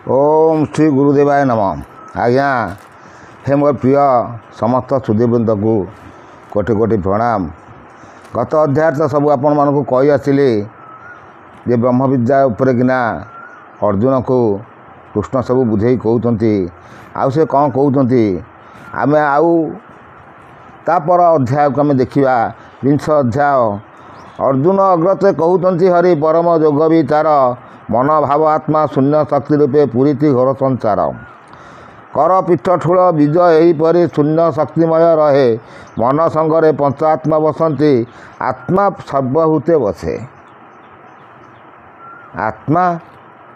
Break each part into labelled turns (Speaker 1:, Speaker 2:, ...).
Speaker 1: ओम श्री गुरुदेवाय नम। आज्ञा हे मोर प्रिय समस्त सुधीवृंद को कोटि कोटि प्रणाम। गत अध्याय तो सब आपण मानक कही आसिली जे ब्रह्म विद्या उपरे किना अर्जुन को कृष्ण सब बुझे कहते आउ से कौन कहते आम आउ तापर अध्याय को आम देखा विंश अध्याय। अर्जुन अग्रते कहते हरि परम जोग भी तार मन भाव आत्मा शून्य शक्ति रूपे पूरीति घोर संसार कर पीठ ठूल बीज यहीपरि शून्य शक्तिमय रहे मन संगरे पंचात्मा बसंती आत्मा सर्वभूते बसे। आत्मा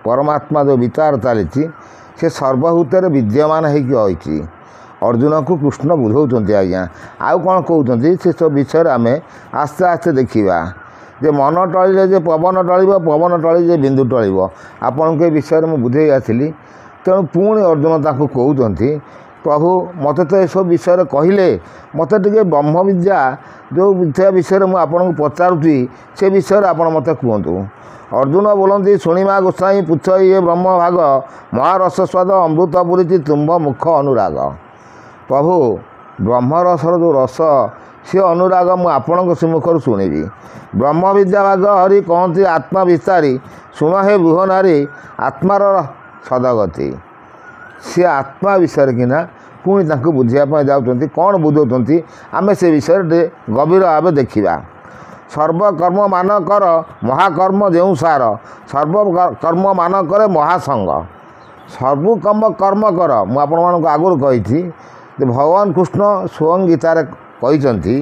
Speaker 1: परमात्मा जो विचार चली से सर्वभूत विद्यमान होती अर्जुन को कृष्ण बुझाऊँ। आज्ञा आउ कौन कहते से सब विषय आम आस्ते आस्ते देखा जे मन टळिले जे पवन टळिब पवन टळि जे बिंदु टळिब आपन के विषय में बुझे आसिली। तेणु पुणी अर्जुन ताको कहते प्रभु मत तो यह सब विषय कहले मत टे ब्रह्म विद्या जो विद्या विषय में आपन को पचारुची से विषय आप मत कहतु। अर्जुन बोलती शुणिमा गोसाई पुछ ये ब्रह्म भाग महारस स्वाद अमृत पुरी तुम्भ मुख अनुराग। प्रभु ब्रह्मरसर जो रस सी अनुराग मु आपण सम्मुखर शुणिबी। ब्रह्म विद्या भाग हरि कहती आत्मा विस्तारी शुण हे बुह नारी आत्मार सदगति। सी आत्मा विषय किना पुणी तांको बुझापी जाऊँच कौन बुझाऊँ आम से विषय गभीर भाव देखा। सर्वकर्म मान कर महाकर्म जो सार सर्वकर्म मान करे महासंग सर्वकर्म कर्म कर। मु आपण मानक आगुरी कही भगवान कृष्ण स्वयं गीतार कहते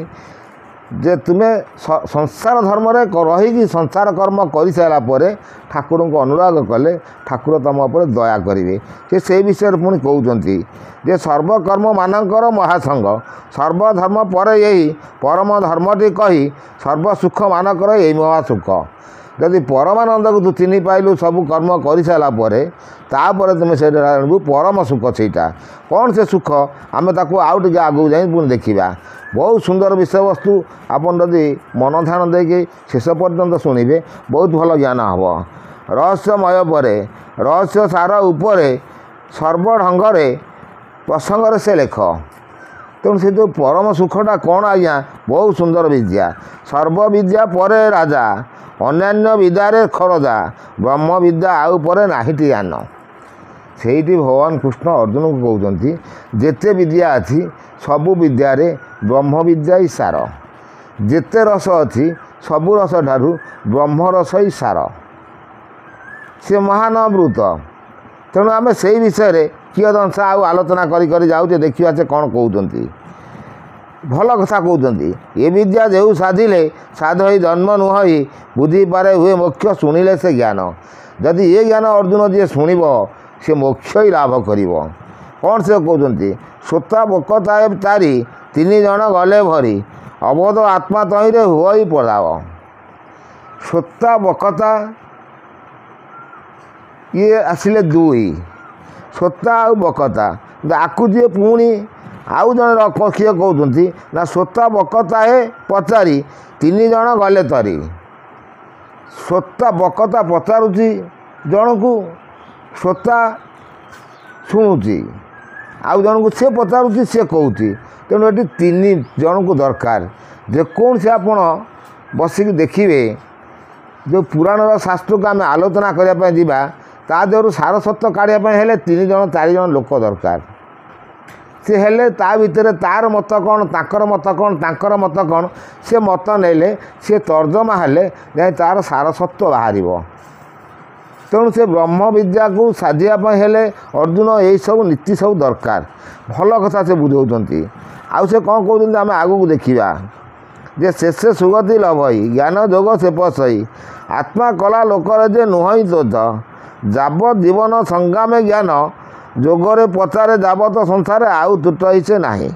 Speaker 1: जे तुम्हें संसार धर्म रही संसार कर्म कर सारापर ठाकुर को अनुराग कले ठाकुर तुम उपर दया करेंगे। से विषय पुणी कहते जे सर्वकर्म मानकर महासंग सर्वधर्म पर यही परम धर्मटी कही सर्वसुख मानकर यही महासुख। जदि परमानंद को तू चिन्ह पाइलु सब कर्म कर सारापर तापर तुम से परम सुख सेटा कौन से सुख आम ताको आउ टे आगू जाए पुणी देखा। बहुत सुंदर विषय वस्तु आपन जदि मन ध्यान देके शेष पर्यंत शुणिबे बहुत भल ज्ञान हम। रहस्यमय परे रहस्य सार उपरे सर्वढंगरे प्रसंग से लेख। तेणु से जो परम सुखटा कौन आज्ञा बहुत सुंदर विद्या सर्व विद्या परे राजा अन्यान्य विद्यारे खरजा ब्रह्म विद्या आउ परे नाहिटी ज्ञान। सेठी भगवान कृष्ण अर्जुन को कहते जेते विद्या अच्छी सबु विद्यारे ब्रह्म विद्या ही सार जेते रस अच्छी सबु रस ठारू ब्रह्म रस ही सार से महान अमृत। तेणु आम से विषय किए दंश आउ आलोचना करी जाऊे देखा से कौन कहते भल कथा कहते ये विद्या जो साधिले साध ही जन्म नुहई बुद्धि पारे हुए मोक्ष शुणिले से ज्ञान। जदि ये ज्ञान अर्जुन जी शुणव से मोक्ष ही लाभ कर। कौन से कहते श्रोता बकताए तारी तीन जन गले भरी अबोध आत्मा तहींरे हुआ ही पड़ाव। श्रोता बकता ये आसिले दुई श्रोता आ बकता आकु जी पुणी आउ जन किए कहते ना श्रोता बकताए पचारि तीन जन गले तरी। श्रोता बकता पचारुची जन को श्रोता शुणुची आउ जन को सी पचारुची सी कहती। तेणु ये तीन जन को दरकार जेकोन से आपण बसिक देखिए जो पुराण शास्त्र को आम आलोचना करने जावा ता देहर सारस्वत काढ़ापे तीन जन चार जन लोक दरकार। से हेले ता भितर तार मत कौन ताकर मत कौन ताकर मत कौन से मत नेले से तर्जमा हेले जाए तार सारस्वत बाहर। तेणु से ब्रह्म विद्या को साधियापी हेले अर्जुन यही सब नीति सब दरकार भल कथा से बुझाऊँ। आउ से कौन कहते आम आगू देखा जे शेषे सुगति लभई ज्ञान जोग से पसई आत्मा कला लोकर जे नुहई दोध जाबत जीवन संग्रामे ज्ञान जोगरे पचारे जाबत संसार आउ तुटई से नाही।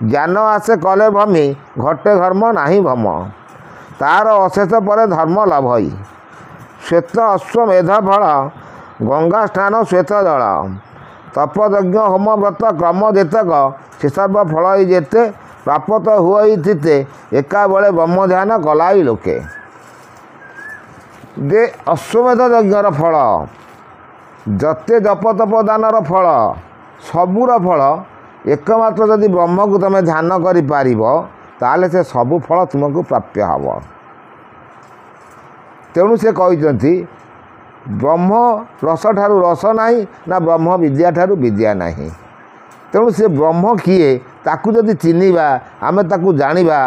Speaker 1: ज्ञान आसे कले भमी घटे धर्म नाही भम तार अशेष पर धर्म लभई। श्वेत अश्वमेध फल गंगा स्नान श्वेत जल तपयज्ञ होम व्रत क्रम जेतक से सर्व फल जेते प्राप्त हुई थिते एका बेले ब्रह्म ध्यान कलाई लोके। जे अश्वमेध यज्ञर फल ଯେତେ ଜପ ତପ ଦାନର ଫଳ ସବୁର ଫଳ ଏକମାତ୍ର ଯଦି ବ୍ରହ୍ମକୁ ତୁମେ ଧ୍ୟାନ କରିପାରିବ ତାହେଲେ ସେ ସବୁ ଫଳ ତୁମକୁ ପ୍ରାପ୍ୟ ହେବ। ତେଣୁ ସେ କହିଛନ୍ତି ବ୍ରହ୍ମ ରସଠାରୁ ରସ ନାହିଁ ନା ବ୍ରହ୍ମ ବିଦ୍ୟା ଠାରୁ ବିଦ୍ୟା ନାହିଁ। ତେଣୁ ସେ ବ୍ରହ୍ମ କିଏ ତାକୁ ଯଦି ଚିହ୍ନିବା ଆମେ ତାକୁ ଜାଣିବା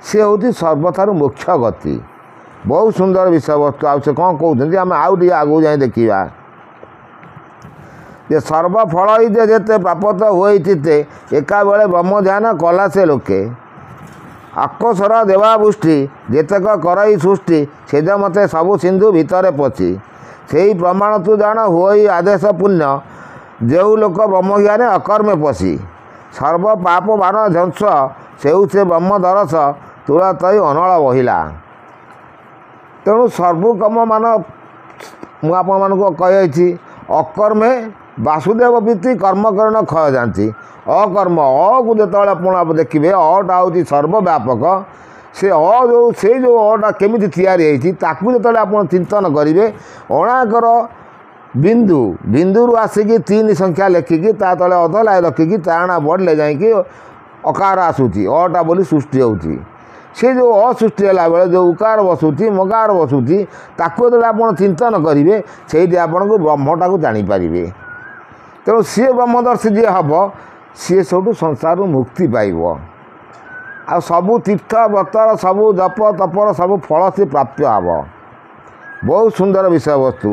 Speaker 1: ସେ ହେଉଛି ସର୍ବଠାରୁ ମୁଖ୍ୟ ଗତି। ବହୁତ ସୁନ୍ଦର ବିଷୟବସ୍ତୁ। ଆଉ ସେ କ'ଣ କହୁଛନ୍ତି ଆମେ ଆଉ ଟିକେ ଆଗକୁ ଯାଇ ଦେଖିବା ଯେ ସର୍ବଫଳ ଯେ ଯେତେ ପ୍ରାପତ ହୋଇଥିତେ ଏକାବେଳେ ବ୍ରହ୍ମ ଧ୍ୟାନ କଲା ସେ ଲୋକେ ଆକସର ଦେବାବୃଷ୍ଟି ଯେତେକ କରଇ ସୃଷ୍ଟି ସେଜ ମତେ ସବୁ ସିନ୍ଧୁ ଭିତରେ ପଶି ସେଇ ପ୍ରମାଣ ତୁ ଜାଣ ହୋଇ ଆଦେଶ ପୁଣ୍ୟ ଯେଉଁ ଲୋକ ବ୍ରହ୍ମଜ୍ଞାନେ ଅକର୍ମେ ପଶି ସର୍ବ ପାପ ବାନ ଧ୍ୱଂସ ସେଉ ସେ ବ୍ରହ୍ମ ଦରସ ତୁଳା ତଇ ଅନଳ ବହିଲା। ତେଣୁ ସର୍ବକର୍ମ ମାନ ମୁଁ ଆପଣମାନଙ୍କୁ କହିଛି ଅକର୍ମେ ବାସୁଦେବ ପ୍ରୀତି କର୍ମକରଣ କ୍ଷୟ ଯାଆନ୍ତି। ଅକର୍ମ ଅକୁ ଯେତେବେଳେ ଆପଣ ଦେଖିବେ ଅଟା ହେଉଛି ସର୍ବବ୍ୟାପକ। ସେ ସେଇ ଯେଉଁ ଅଟା କେମିତି ତିଆରି ହେଇଛି ତାକୁ ଯେତେବେଳେ ଆପଣ ଚିନ୍ତନ କରିବେ ଅଣାକର ବିନ୍ଦୁରୁ ଆସିକି 3 ସଂଖ୍ୟା ଲେଖିକି ତା ତଳେ ଅଧଲାଏ ରଖିକି ତାଣା ବଢ଼ିଲେ ଯାଇକି ଅକାର ଆସୁଛି ଅଟା ବୋଲି ସୃଷ୍ଟି ହେଉଛି। ସେ ଯେଉଁ ଅସୃଷ୍ଟି ହେଲା ବେଳେ ଯେଉଁ ଉକାର ବସୁଛି ମକାର ବସୁଛି ତାକୁ ଯେତେବେଳେ ଆପଣ ଚିନ୍ତନ କରିବେ ସେଇଠି ଆପଣଙ୍କୁ ବ୍ରହ୍ମଟାକୁ ଜାଣିପାରିବେ। ତେଣୁ ସିଏ ବ୍ରହ୍ମଦର୍ଶୀ ଯିଏ ହେବ ସିଏ ସବୁଠୁ ସଂସାରରୁ ମୁକ୍ତି ପାଇବ। ଆଉ ସବୁ ତୀର୍ଥ ବ୍ରତର ସବୁ ଜପ ତପର ସବୁ ଫଳ ସେ ପ୍ରାପ୍ୟ ହେବ। ବହୁତ ସୁନ୍ଦର ବିଷୟବସ୍ତୁ।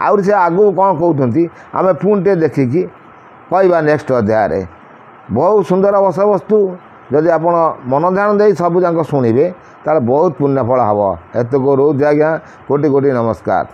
Speaker 1: ଆହୁରି ସେ ଆଗକୁ କ'ଣ କହୁଛନ୍ତି ଆମେ ପୁଣି ଟିକେ ଦେଖିକି କହିବା ନେକ୍ସଟ ଅଧ୍ୟାୟରେ। ବହୁତ ସୁନ୍ଦର ବିଷୟବସ୍ତୁ। ଯଦି ଆପଣ ମନ ଧ୍ୟାନ ଦେଇ ସବୁ ଯାକ ଶୁଣିବେ ତାହେଲେ ବହୁତ ପୁଣ୍ୟ ଫଳ ହେବ। ଏତକ ରହୁଛି ଆଜ୍ଞା। କୋଟି କୋଟି ନମସ୍କାର।